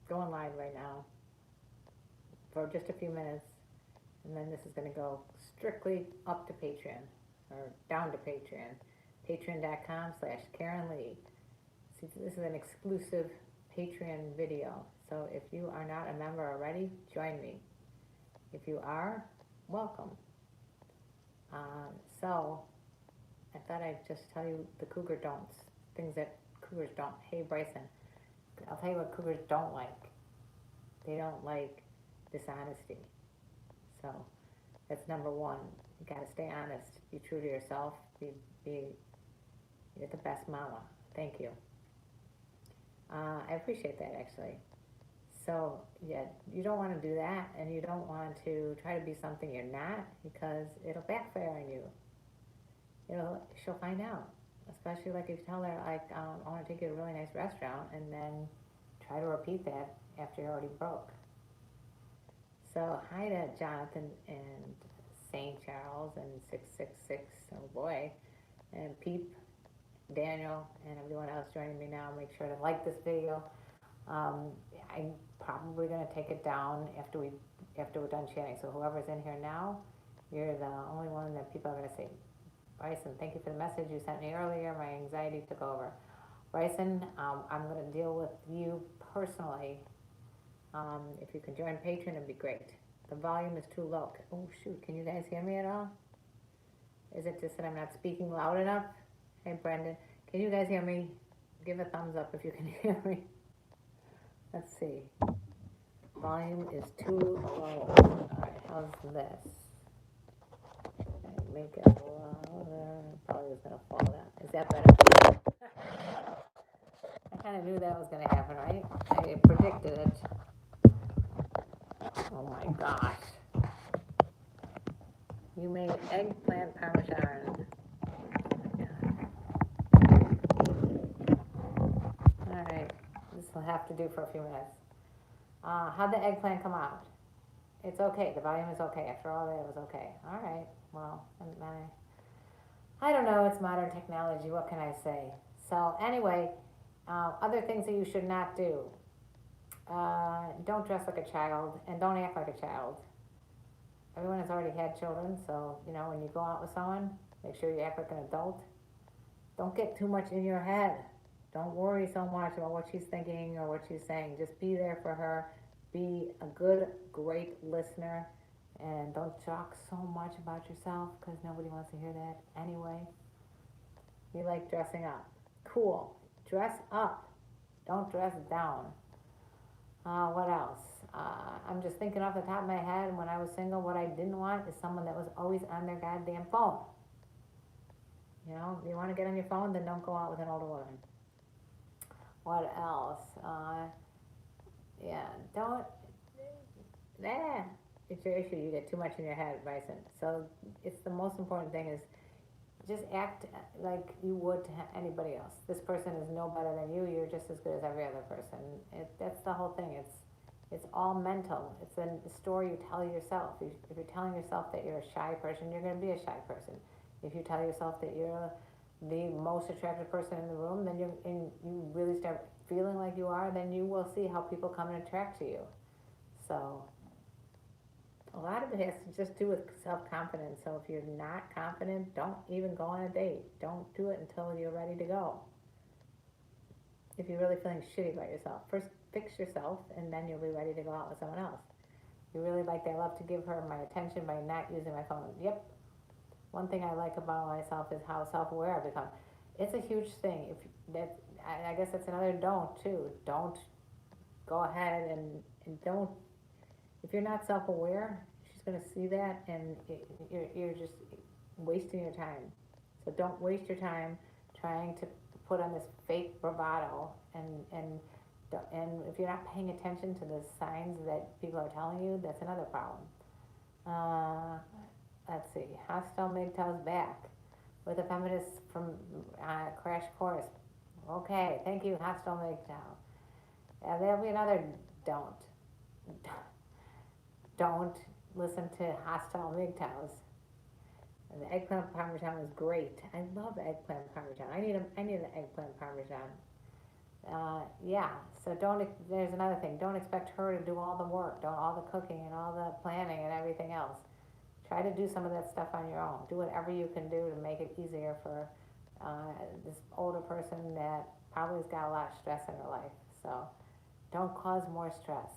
going live right now for just a few minutes, and then this is going to go strictly up to Patreon, or down to Patreon. Patreon.com/KarenLee. See, this is an exclusive Patreon video, so if you are not a member already, join me. If you are, welcome. So, I thought I'd just tell you the Cougar don'ts, things that Cougars don't. Hey, Bryson, I'll tell you what Cougars don't like. They don't like dishonesty. So, that's number one. You gotta stay honest. Be true to yourself. You're the best mama. Thank you. I appreciate that, actually. So, yeah, you don't want to do that, and you don't want to try to be something you're not, because it'll backfire on you. She'll find out. Especially like if you tell her, like, I want to take you to a really nice restaurant, and then try to repeat that after you're already broke. So, hi to Jonathan and St. Charles and 666, oh boy, and Peep, Daniel, and everyone else joining me now. Make sure to like this video. I'm probably going to take it down after we're done chatting. So whoever's in here now, you're the only one that people are going to see. Bryson, thank you for the message you sent me earlier. My anxiety took over. Bryson, I'm going to deal with you personally. If you can join Patreon, it'd be great. The volume is too low. Oh, shoot. Can you guys hear me at all? Is it just that I'm not speaking loud enough? Hey, Brendan. Can you guys hear me? Give a thumbs up if you can hear me. Let's see. Volume is too low. Alright, how's this? Okay, make it louder. Probably was going to fall down. Is that better? I kind of knew that was going to happen, right? I predicted it. Oh my gosh. You made eggplant parmesan. Alright, this will have to do for a few minutes. How'd the eggplant come out? It's okay. The volume is okay. After all that, it was okay. Alright, well, I don't know. It's modern technology. What can I say? So anyway, other things that you should not do. Don't dress like a child, and don't act like a child. Everyone has already had children, so, when you go out with someone, make sure you act like an adult. Don't get too much in your head. Don't worry so much about what she's thinking or what she's saying. Just be there for her. Be a good, great listener. And don't talk so much about yourself, because nobody wants to hear that anyway. You like dressing up. Cool. Dress up. Don't dress down. What else? I'm just thinking off the top of my head, when I was single, what I didn't want is someone that was always on their goddamn phone. If you want to get on your phone, then don't go out with an older woman. What else? It's your issue. You get too much in your head, Bryson. So it's the most important thing is just act like you would to anybody else. This person is no better than you. You're just as good as every other person. That's the whole thing. It's all mental. It's a story you tell yourself. If you're telling yourself that you're a shy person, you're going to be a shy person. If you tell yourself that you're the most attractive person in the room, then you really start feeling like you are, then you will see how people come and attract to you. So a lot of it has to just do with self-confidence. So if you're not confident, don't even go on a date. Don't do it until you're ready to go. If you're really feeling shitty about yourself, first fix yourself, and then you'll be ready to go out with someone else. You really like that. I love to give her my attention by not using my phone. Yep. One thing I like about myself is how self-aware I've become. It's a huge thing. I guess that's another don't too. Don't go ahead and don't. If you're not self-aware, she's going to see that, and you're just wasting your time. So don't waste your time trying to put on this fake bravado, and if you're not paying attention to the signs that people are telling you, that's another problem. Let's see, Hostile MGTOW's back with a feminist from Crash Course. Okay, thank you, Hostile MGTOW. There'll be another don't. Don't listen to Hostile MGTOWs. And the eggplant parmesan was great. I love eggplant parmesan. I need an eggplant parmesan. Yeah, so there's another thing, don't expect her to do all the work, all the cooking and all the planning and everything else. Try to do some of that stuff on your own. Do whatever you can do to make it easier for this older person that probably has got a lot of stress in her life. So don't cause more stress.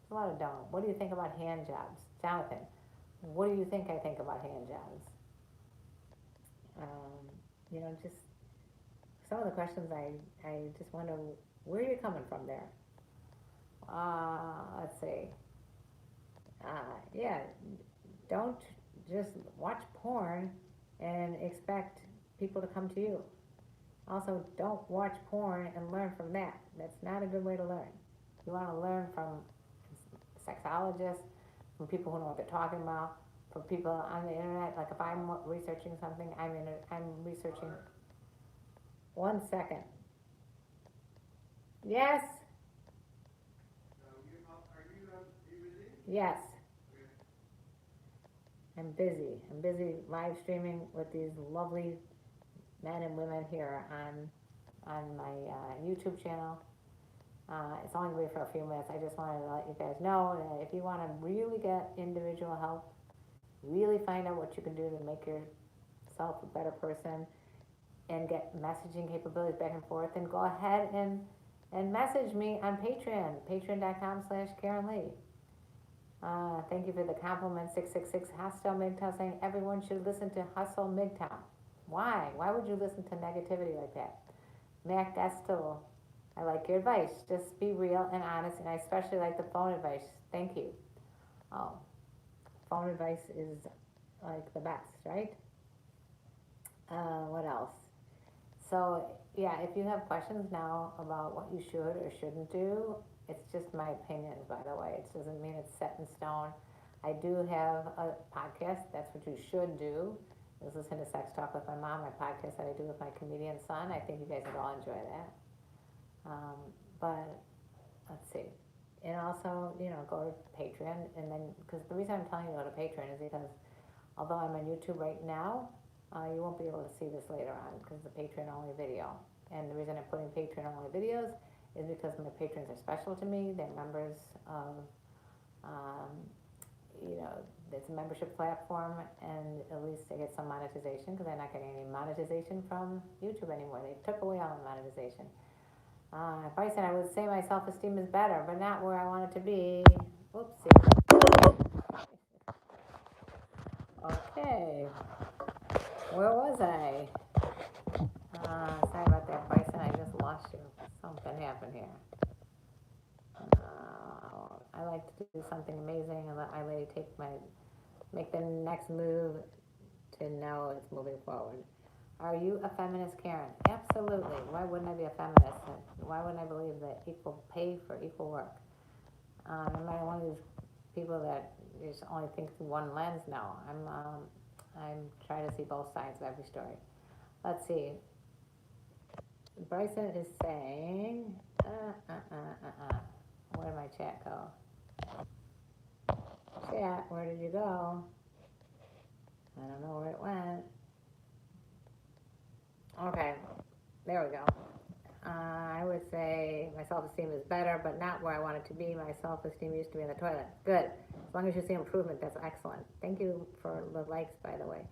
There's a lot of don't. What do you think about hand jobs? Jonathan, what do you think I think about hand jobs? Just some of the questions I just wonder where you're coming from there. Let's see. Yeah, don't just watch porn and expect people to come to you. Also, don't watch porn and learn from that. That's not a good way to learn. You want to learn from sexologists, from people who know what they're talking about, from people on the internet. Like if I'm researching something, I'm researching. 1 second. Yes. Yes. I'm busy. I'm busy live streaming with these lovely men and women here on my YouTube channel. It's only going to be for a few minutes. I just wanted to let you guys know that if you want to really get individual help, really find out what you can do to make yourself a better person and get messaging capabilities back and forth, then go ahead and message me on Patreon, patreon.com/KarenLee. Thank you for the compliment. 666 Hustle MGTOW saying everyone should listen to Hustle MGTOW. Why? Why would you listen to negativity like that? Mac, that's still, I like your advice. Just be real and honest, and I especially like the phone advice. Thank you. Oh, phone advice is like the best, right? What else? So, yeah, if you have questions now about what you should or shouldn't do, it's just my opinions, by the way. It doesn't mean it's set in stone. I do have a podcast. That's what you should do, is listen to Sex Talk with My Mom, my podcast that I do with my comedian son. I think you guys would all enjoy that. But let's see. And also, go to Patreon. And then, because the reason I'm telling you to go to Patreon is because although I'm on YouTube right now, you won't be able to see this later on because it's a Patreon only video. And the reason I'm putting Patreon only videos is because my patrons are special to me. They're members of, it's a membership platform, and at least they get some monetization because they're not getting any monetization from YouTube anymore. They took away all the monetization. Bryson, I would say my self-esteem is better, but not where I want it to be. Oopsie. Okay. Where was I? Sorry about that, Bryson. I just lost you. Something happened here. I like to do something amazing and let my lady make the next move to know it's moving forward. Are you a feminist, Karen? Absolutely. Why wouldn't I be a feminist? Why wouldn't I believe that equal pay for equal work? I'm not one of these people that just only think through one lens. No, I'm trying to see both sides of every story. Let's see. Bryson is saying, where did my chat go? Chat, where did you go? I don't know where it went. Okay, there we go. I would say my self-esteem is better, but not where I want it to be. My self-esteem used to be in the toilet. Good. As long as you see improvement, that's excellent. Thank you for the likes, by the way.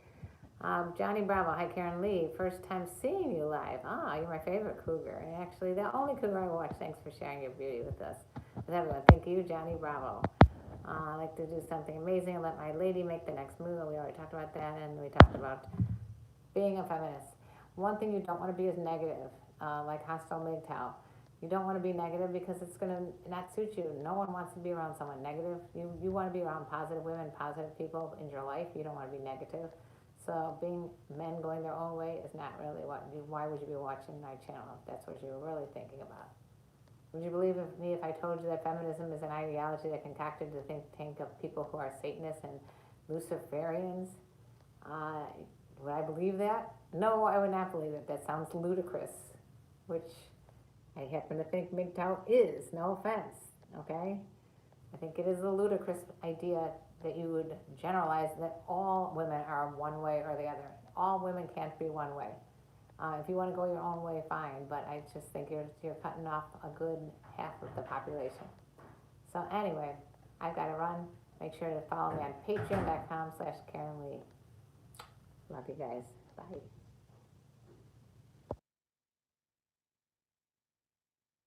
Johnny Bravo, hi KarenLee. First time seeing you live. You're my favorite Cougar. And actually, the only Cougar I watch. Thanks for sharing your beauty with us. With everyone. Thank you, Johnny Bravo. I like to do something amazing and let my lady make the next move. We already talked about that, and we talked about being a feminist. One thing you don't want to be is negative, like hostile MGTOW. You don't want to be negative because it's going to not suit you. No one wants to be around someone negative. You want to be around positive women, positive people in your life. You don't want to be negative. So being men going their own way is not really why would you be watching my channel if that's what you were really thinking about? Would you believe me if I told you that feminism is an ideology that concocted the think tank of people who are Satanists and Luciferians? Would I believe that? No, I would not believe it. That sounds ludicrous, which I happen to think MGTOW is. No offense, okay? I think it is a ludicrous idea that you would generalize that all women are one way or the other. All women can't be one way. If you want to go your own way, fine, but I just think you're cutting off a good half of the population. So anyway, I've got to run. Make sure to follow me on patreon.com/KarenLee. Love you guys. Bye.